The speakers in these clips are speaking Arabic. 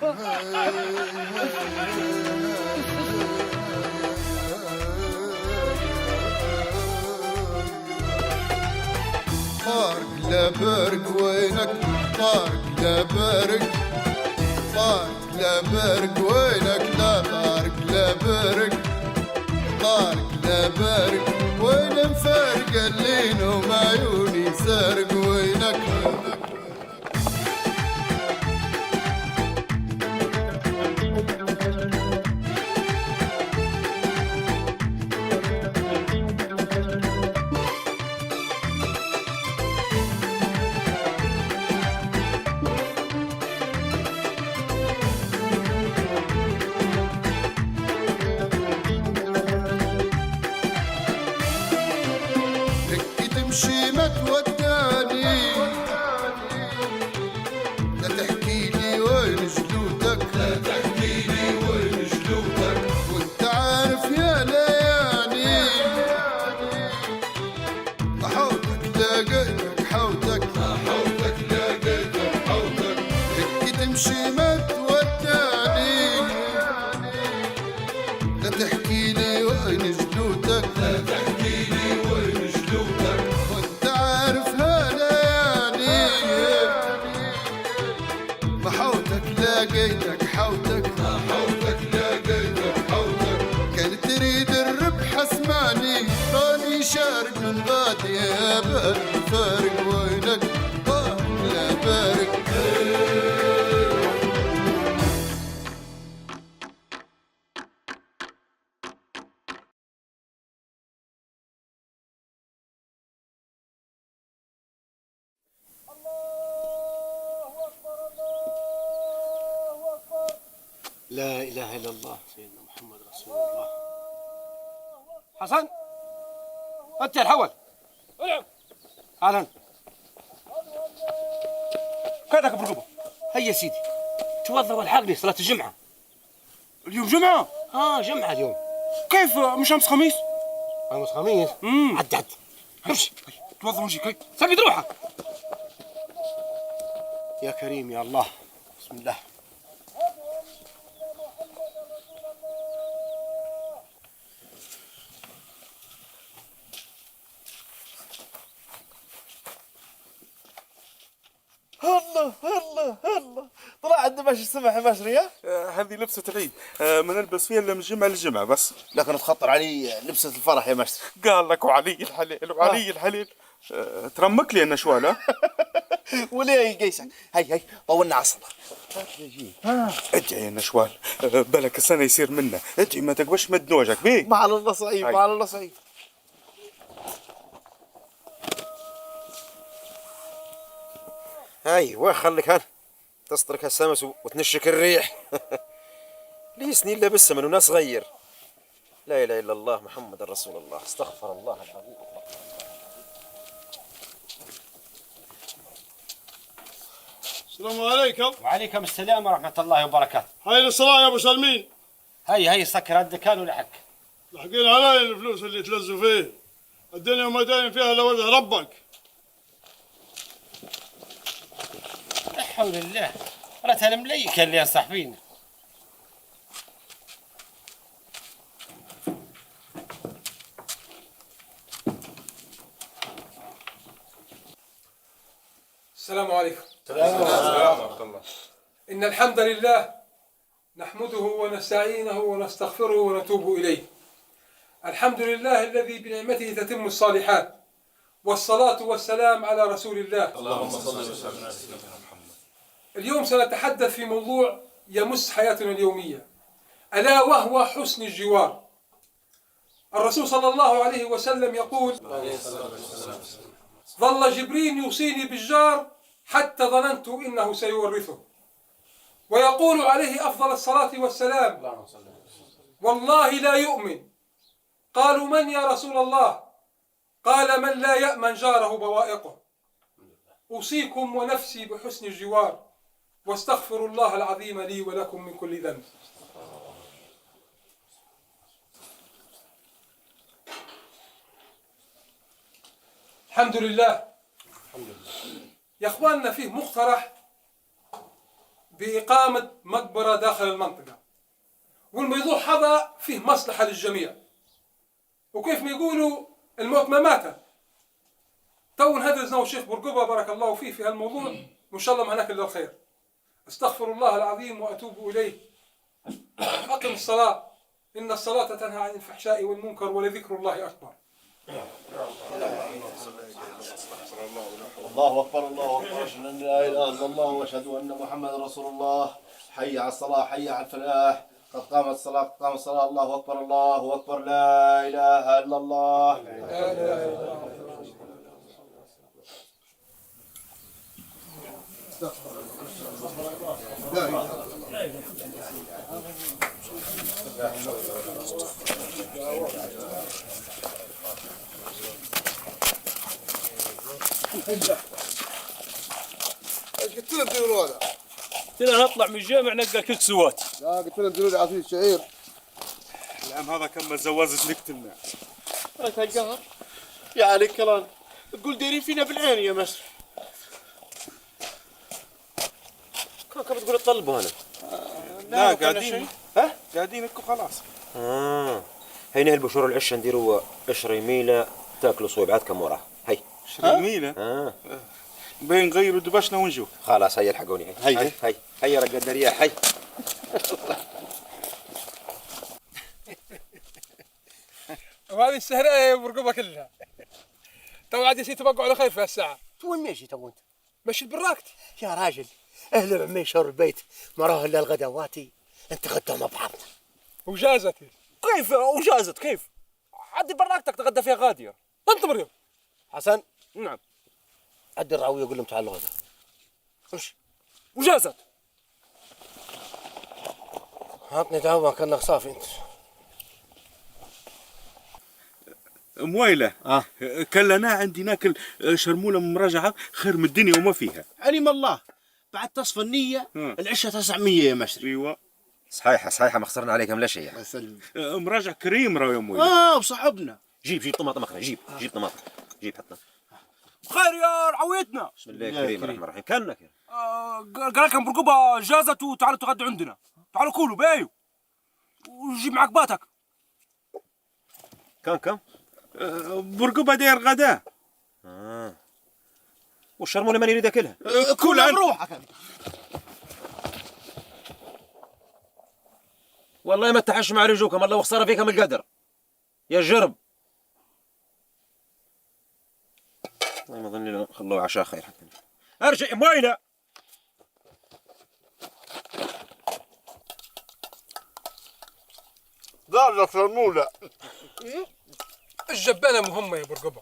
طارق لا برق وينك طارق لا برق طارق لا برق وينك لا طارق لا برق طارق لا برق وين مفارق اللين ومعيوني سارق وينك تمشي ما توداني لا تحكي لي وين جلودك لا تحكي لي وين جلودك وانت عارف يا ليالي حوتك لقيتك حوتك حوتك لقيتك حوتك تحكي تمشي ما توداني لا تحكي لي وين جلودك لا تحكي لي وين جلودك وانت عارفها ليالي محوتك لقيتك حوتك حوتك لقيتك حوتك كان تريد الربح اسمعني راني شارك من غادي يا بارك فارق وينك لا بارك لا إله إلا الله سيدنا محمد رسول الله. حسن أنت الحول أهلا كادك برقبة هيا سيدي توضى والحقني صلاة الجمعة. اليوم جمعة؟ جمعة اليوم. كيف مش أمس خميس؟ أمس خميس؟ عد امشي توضى ونجيك هاي سقط روحك. يا كريم يا الله بسم الله. الله طلع عندنا ماشي السمح ماشي ها؟ هذه لبسة العيد ما نلبس فيها إلا من جمعة لجمعة بس. لكن تخطر علي لبسة الفرح يا ماشي. قال لك وعلي الحليل وعلي الحليل. ترمك لي النشوال ها؟ وليه يقيسك؟ هي طولنا على الصلاة. ادعي يا النشوال بالك السنة يصير منا ادعي ما تقبش مد نوجك بيه. ما على الله صعيب ما على الله صعيب. ايوه خليك هان تسترك السمس وتنشك الريح. لي سنين لابسها من وناس صغير. لا اله الا الله محمد رسول الله استغفر الله العظيم. السلام عليكم. وعليكم السلام ورحمة الله وبركاته. هاي الصلاة يا ابو سلمين. هي سكر الدكان ولحق. لاحقين علي الفلوس اللي تلزوا فيه. الدنيا وما داين فيها الا وجه ربك. لا حول الله راه المليكة اللي صاحبين. السلام عليكم. السلام ورحمة الله. إن الحمد لله نحمده ونستعينه ونستغفره ونتوب إليه. الحمد لله الذي بنعمته تتم الصالحات، والصلاة والسلام على رسول الله. اللهم صل وسلم على سيدنا محمد. اليوم سنتحدث في موضوع يمس حياتنا اليومية، ألا وهو حسن الجوار. الرسول صلى الله عليه وسلم يقول: ظل جبريل يوصيني بالجار حتى ظننت إنه سيورثه. ويقول عليه أفضل الصلاة والسلام: والله لا يؤمن. قالوا: من يا رسول الله؟ قال: من لا يأمن جاره بوائقه. أوصيكم ونفسي بحسن الجوار، واستغفر الله العظيم لي ولكم من كل ذنب. الحمد لله. يا اخواننا فيه مقترح بإقامة مقبرة داخل المنطقة، والموضوع هذا فيه مصلحة للجميع، وكيف ما يقولوا الموت ما مات. تو نهدرزنا الشيخ بورقبة بارك الله فيه في هالموضوع، وإن شاء الله معناك إلا الخير. استغفر الله العظيم وأتوب إليه. أقم الصلاة، إن الصلاة تنهى عن الفحشاء والمنكر ولذكر الله أكبر. الله أكبر الله أكبر، أشهد أن لا إله إلا الله وأشهد أن محمدا رسول الله. حي على الصلاة حي على الفلاح، قد قامت الصلاة قد قامت الصلاة. الله أكبر الله أكبر، لا إله إلا الله. لا إله إلا الله. ايش قلت لهم ديروا هذا؟ قلت لنا نطلع من الجامع نلقى كسوات. لا قلت لهم ديروا لي عصير شعير. العم هذا كم زوازة نقتلنا. هاي القهر يا علي الكلام، تقول دايرين فينا بالعين يا مصر. كم بتقول تطلبوا هنا؟ لا قاعدين. ها؟ قاعدين لكم خلاص. هينا البشور العشة نديروا قشر يميلة تاكلوا صويبعاتكم وراه. هي 20 ميلة. بين نغيروا دبشنا ونشوف. خلاص هيا الحقوني. هيا رقد الرياح. هي وهذه السهرة يا برقبة كلها. تو عاد يصير تبقوا على خير في هالساعة. وين ماشي تو انت؟ مشيت براكتي. يا راجل اهل عمي شر البيت ما راه الا الغدواتي، انت غدا مع بعضنا. وجازتي. كيف وجازت كيف؟ عدي براكتك تغدى فيها غادية. انت مريم. حسن نعم. عدي الراوية قول لهم تعالوا غدا. وش؟ وجازت. عطني دعوة كانك صافي انت. مويلة كلنا عندي ناكل شرمولة من مراجعة خير من الدنيا وما فيها. علم الله بعد تصفى النية العشاء 900 يا مصر. ايوه صحيحة ما خسرنا عليكم لا شيء. مراجع كريم راهو يا مويلة. وصاحبنا. جيب طماطم اخرى. جيب طماطم. جيب حطنا. خير يا رعويتنا. بسم الله الكريم الرحمن الرحيم. كانك قال لكم برقبة جازت وتعالوا تغدوا عندنا. تعالوا كولوا بايو. وجيب معك باتك. كم؟ برقبة داير غدا. والشرمولة ماني يريد اكلها. كلها بروحك. والله ما تحش مع رجوكم، الله وخسارة فيكم القدر يا الجرب. والله ما ظني خلوه عشاء خير حتى. ارجع موينة. دار شرمولة. الجبانة مهمة يا برقبة.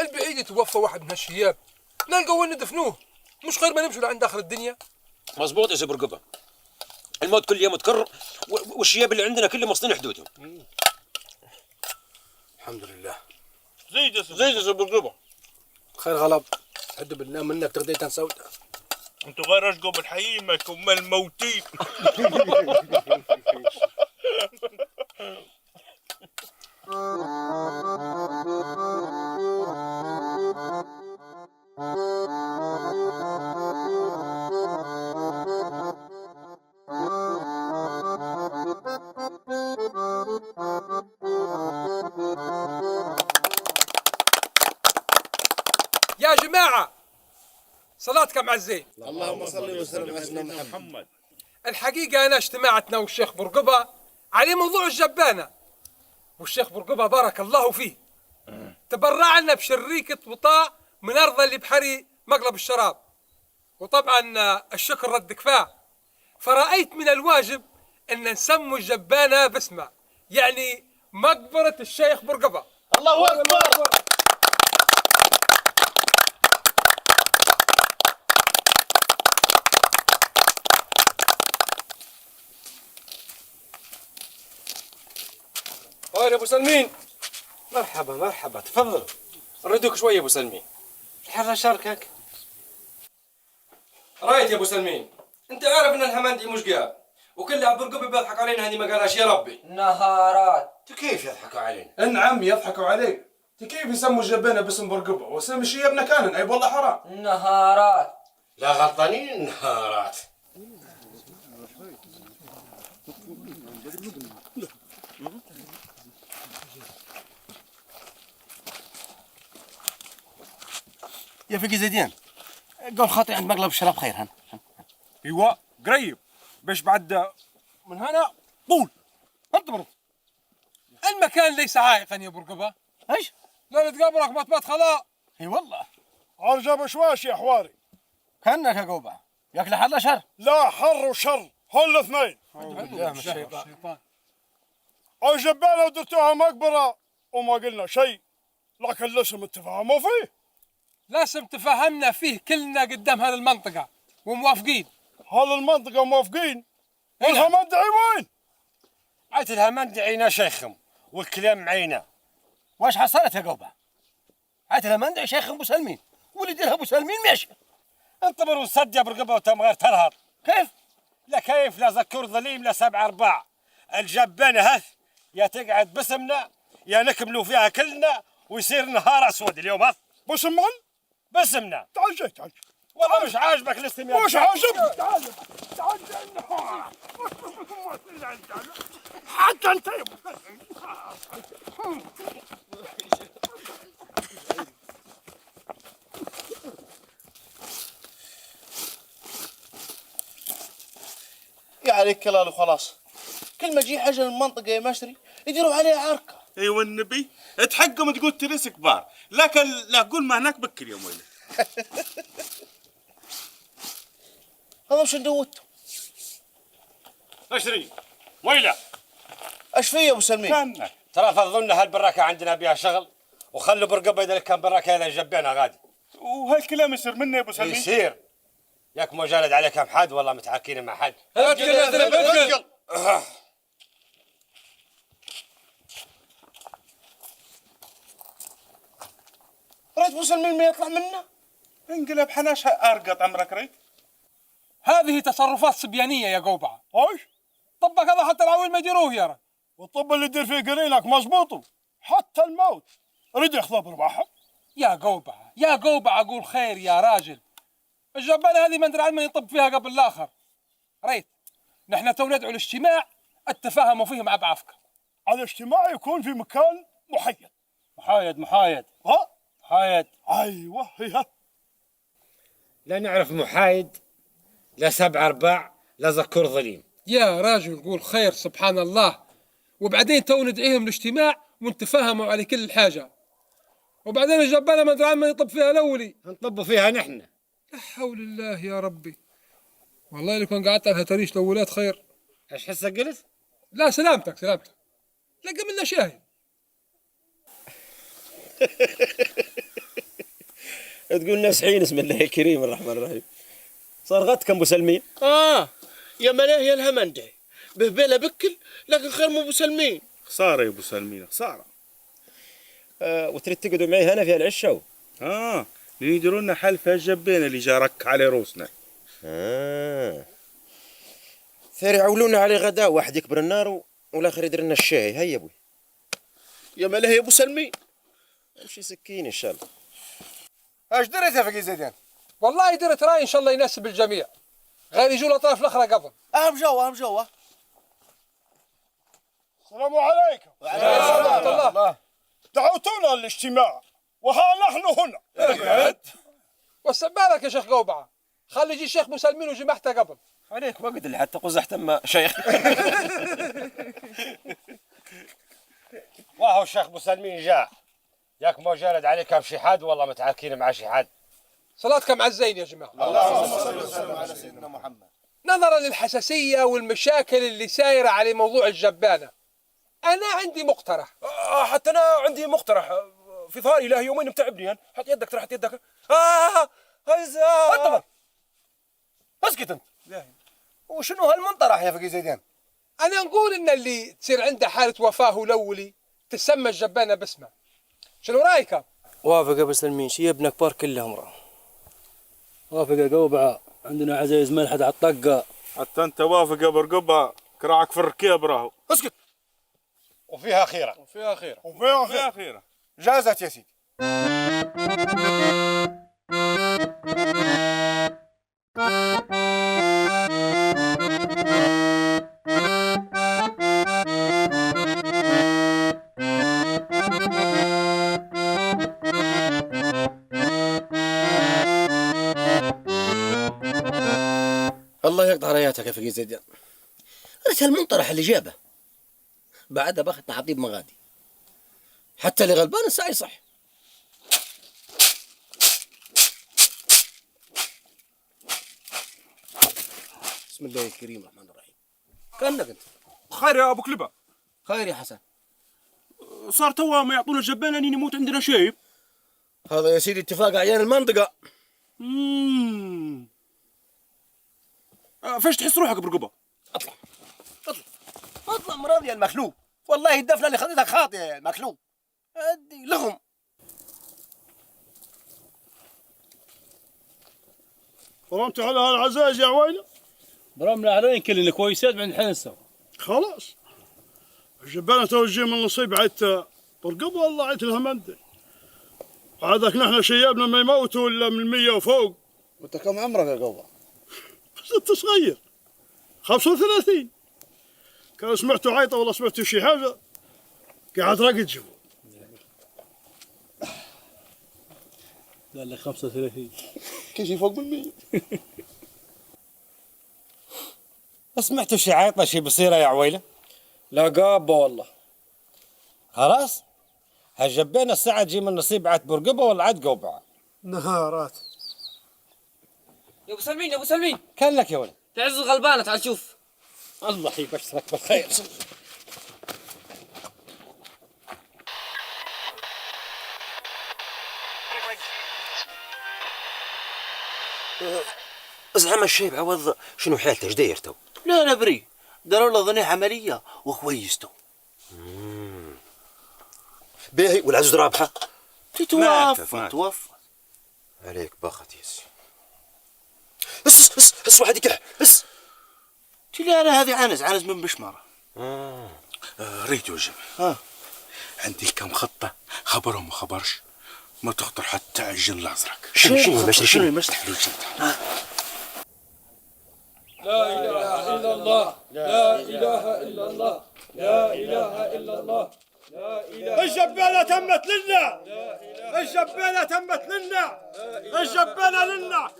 البعيد يتوفى واحد من هالشياب نلقى وين ندفنوه، مش خير ما نمشوا لعند اخر الدنيا. مزبوط يا سي برقبة، الموت كل يوم متكرر والشياب اللي عندنا كلهم مصطين حدودهم. الحمد لله. زيد يا سي برقبة. خير غلب حد بالله منك تغديتها سوداء. انتوا غير اشقوا بالحييمك هم الموتين. يا جماعة صلاتكم على الزين. اللهم صل وسلم على سيدنا محمد. الحقيقة أنا اجتماعتنا والشيخ برقبة على موضوع الجبانة، والشيخ برقبة بارك الله فيه تبرع لنا بشريكة وطاء من أرض اللي بحري مقلب الشراب، وطبعا الشكر رد كفاه. فرأيت من الواجب أن نسموا الجبانة باسمه، يعني مقبرة الشيخ برقبة. الله أكبر. خير يا ابو سلمين. مرحبا تفضل. نردوك شويه يا ابو سلمين. الحر شاركك. رايت يا ابو سلمين، انت عارف ان الحمندي مش قال وكل عبد الرقبي بيضحك علينا، هذه ما قالهاش يا ربي. نهارات. كيف يضحكوا علينا؟ نعم يضحكوا عليه. كيف يسموا الجبانة باسم برقبة وسام شيابنا كان؟ اي والله حرام. نهارات. لا غلطانين نهارات. يا فقي زيدين قول خاطري عند مقلب الشراب خير هن. ايوا قريب باش بعد من هنا طول انطبرت. المكان ليس عائقا يا برقبة. ايش؟ لا نتقابلك مطبات خلاء. اي والله ارجع بشواش يا حواري. كانك يا قوبع ياك لا حر لا شر. لا حر وشر هول الاثنين. بالله من الشيطان. الجبانة ودرتوها مقبرة وما قلنا شيء، لكن لسه تفاهموا فيه. لازم تفهمنا فيه كلنا قدام هذه المنطقة وموافقين. هذه المنطقة موافقين والهمندعي وين؟ عيت الهمندعينا شيخم والكلام معينا. واش حصلت يا قوبع؟ عيت الهمندعي شيخم ابو سلمين واللي يديرها ابو سلمين ماشي. انطبر وصد يا برقبه وتم غير ترهط. كيف؟ لا كيف لا زكور ظليم لا 7-4. الجبانه هث يا تقعد باسمنا يا نكملوا فيها كلنا ويصير نهار اسود اليوم هث. بسمون؟ باسمنا. تعال جاي تعال. والله مش عاجبك الاستماع. مش عاجبك. تعال تعال حتى انت يا عليك كلال وخلاص. كل ما تجي حاجه للمنطقه يا مشري يديروا عليها عركه. ايوه النبي تحقهم تقول تريس كبار، لكن لا قول ما هناك بكر يا مويلة. هذا وش ندوته؟ مشري ويلا ايش فيه يا ابو سلمين؟ كانك ترى تظن هالبراكه عندنا بها شغل وخلوا برقبه اذا كان براكه الى جبانه غادي. وهالكلام يصير مني يا ابو سلمين؟ يصير ياك مو جالد عليك كم حد والله متعاركين مع حد. أجل. ريت ابو سلمين ما يطلع منا؟ انقلب حناش ارقط عمرك ريت. هذه تصرفات صبيانية يا قوبعة. ايش؟ طبق هذا حتى العويل ما يديروه يا رجل. والطب اللي يدير فيه قرينك مزبوط، حتى الموت رد ياخذ برباحه. يا قوبعة يا قوبعة أقول خير يا راجل. الجبانة هذه ما ندري عن من يطب فيها قبل الآخر. ريت نحن تو ندعو الاجتماع التفاهم فيه مع بعفكة. الاجتماع يكون في مكان محيد. محايد ها؟ محايد. ايوه هي. لا نعرف محايد لا 7-4 لا زكور ظليم. يا راجل قول خير سبحان الله. وبعدين تو ندعيهم الاجتماع ونتفاهموا على كل الحاجة. وبعدين الجبانة ما ندري عن من يطب فيها الأولي. نطبوا فيها نحن. لا حول الله يا ربي. والله اللي كان قعدت على تريش الأولاد خير. ايش حسك قلت؟ لا سلامتك لا قبلنا شاهد. تقول ناس حين اسم الله الكريم الرحمن الرحيم. صار غدكم ابو سلمين. يا ملاه يا الهمندعي بهبيله بكل لكن خير مو ابو سلمين. خساره يا ابو سلمين خساره. وتريد تقعدوا معي هنا في العشاء. يديروا لنا حل في الجبين اللي جارك على روسنا. ثير يعولونا على غداء، واحد يكبر النار والاخر يدير لنا الشاي. هيا ابوي. يا ملاه يا ابو سلمين. امشي سكين ان شاء الله. ايش دريت يا فقي زيدان؟ والله درت رأي إن شاء الله يناسب الجميع. غير يجوا الأطراف الأخرى قبل. اهم جوا. السلام عليكم. ورحمة الله. دعوتونا للاجتماع وها نحن هنا. والسبالك يا شيخ قوبعة. خلي يجي الشيخ مسلمين وجماعته قبل. عليك وقت اللي حتى قزحت اما شيخ. وهو الشيخ مسلمين جاء. ياك مو جالد عليك كم شي حد والله متعاركين مع شي حد. صلاتكم على الزين يا جماعة. اللهم صل وسلم على سيدنا محمد. نظرا للحساسية والمشاكل اللي سايرة على موضوع الجبانة، أنا عندي مقترح. حتى انا عندي مقترح في ثاري له يومين متعبني. حط يدك ترى حط يدك. انتظر اسكت انت. وشنو هالمنطرح يا فقي زيدان؟ أنا نقول إن اللي تصير عنده حالة وفاة الأولي تسمى الجبانة باسمه. شنو رأيك؟ وافق ابو سلمين شيبنا كبار كلهم راه. وافق يا قوبعه عندنا عزيز ملحد على الطقه. حتى انت وافق يا برقبه كراعك في الركاب راهو. اسكت. وفيها خيره. وفيها خيره. جازت يا سيدي. الله يقطع راياتك يا فقيه زيدان. ريت المنطرح اللي جابه بعدها باختنا حطيب مغادي، حتى اللي غلبان الساعة يصح. بسم الله الكريم الرحمن الرحيم. كأنك انت. خير يا ابو كلبه. خير يا حسن. صار توا ما يعطونا الجبان اني نموت عندنا شيء. هذا يا سيدي اتفاق اعيان المنطقة. فاش تحس روحك برقبه؟ اطلع اطلع اطلع مرض يا المخلوق، والله الدفنة اللي خذيتك خاطئة يا المخلوق. ادي لغم. برمت على هالعزاز يا عويلة. برمنا على وين كلنا كويسات بعد الحين نسوا. خلاص الجبانة توجه من نصيب عيت برقبة والله عيت الهمندي. عادك نحن شيابنا ما يموتوا الا من 100 وفوق. وانت كم عمرك يا قوبة؟ انت صغير 35. كان سمعتوا عيطة ولا سمعتوا شي حاجة قاعد راقد جوا. قال لك 35 كل شي فوق من 100. سمعتوا شي عيطة شي بصيرة يا عويلة؟ لا قابه والله. خلاص هالجبانة الساعة تجي من نصيب عاد برقبة ولا عاد قوبعة؟ نهارات. يا ابو سلمين يا ابو سلمين، كان لك يا ولد. تعز الغلبانه، تعال شوف. الله يبشرك بالخير. زعما الشيب عوض شنو حالته ايش داير تو؟ لا بري، داروا له ظني عمليه وكويس تو. باهي والعزوز رابحه؟ توفى عليك بخت يا سي. اس واحد يكح اس. لا هذه عنز من بشمره. ريت وجب. عندي كم خطه، خبرهم ما خبرش، ما تخطر حتى على الجن الازرق. شنو المشتح؟ لا إله إلا الله، لا إله إلا الله، لا إله إلا الله، لا إله. الجبانة تمت لنا. الجبانة تمت لنا. الجبانة لنا.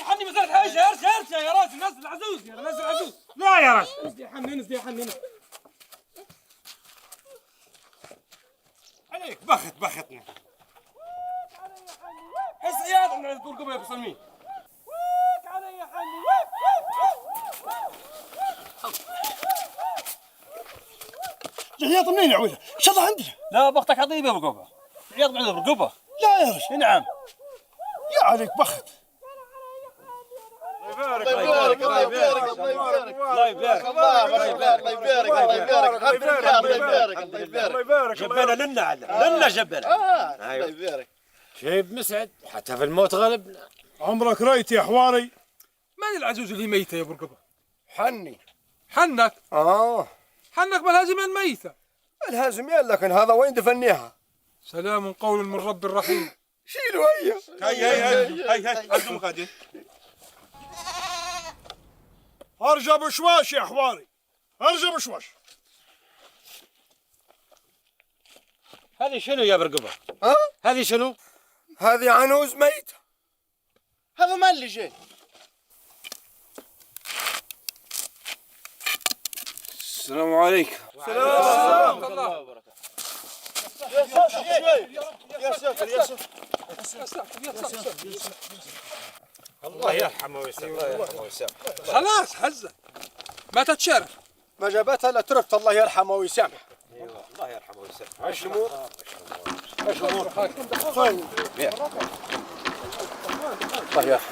حني مسألة حاجة. ارجع يا راجل، نزل العزوز يا نزل العزوز. لا يا راجل انزل يا حنين. عليك بختنا. حس عياط من البرقبة يا ابو سلمين. علي يا حني. العياط منين يا عويلة؟ ان شاء الله عندنا. لا بختك حطيب يا برقبه. عياط بعد برقبه. لا يا رجل. نعم. يا عليك بخت. الله يبارك الله يبارك الله يبارك الله يبارك الله يبارك الله يبارك الله يبارك الله يبارك. جبانة لنا جبانة. الله يبارك. شيب مسعد حتى في الموت غلبنا. عمرك رايت يا حواري؟ من العجوز اللي ميتة يا برقبة؟ حني. حنك؟ حنك بالهازمان ميتة. الهازمين لكن هذا وين دفنيها؟ سلام قول من رب رحيم. شيلوا هي عندهم غادي. ارجع بشواش يا حواري، ارجع بشواش. هذه شنو يا برقبة؟ هذه شنو؟ هذه عنوز ميتة. هذا ما اللي جاي. السلام عليكم. سلام الله وبركاته. يا ساتر الله يرحمه ويسامحه. خلاص حزة ما تتشرف. ما جابتها الا تركت الله يرحمه ويسامحه. الله يرحمه ويسامحه. ايش الامور؟ الله يرحمه.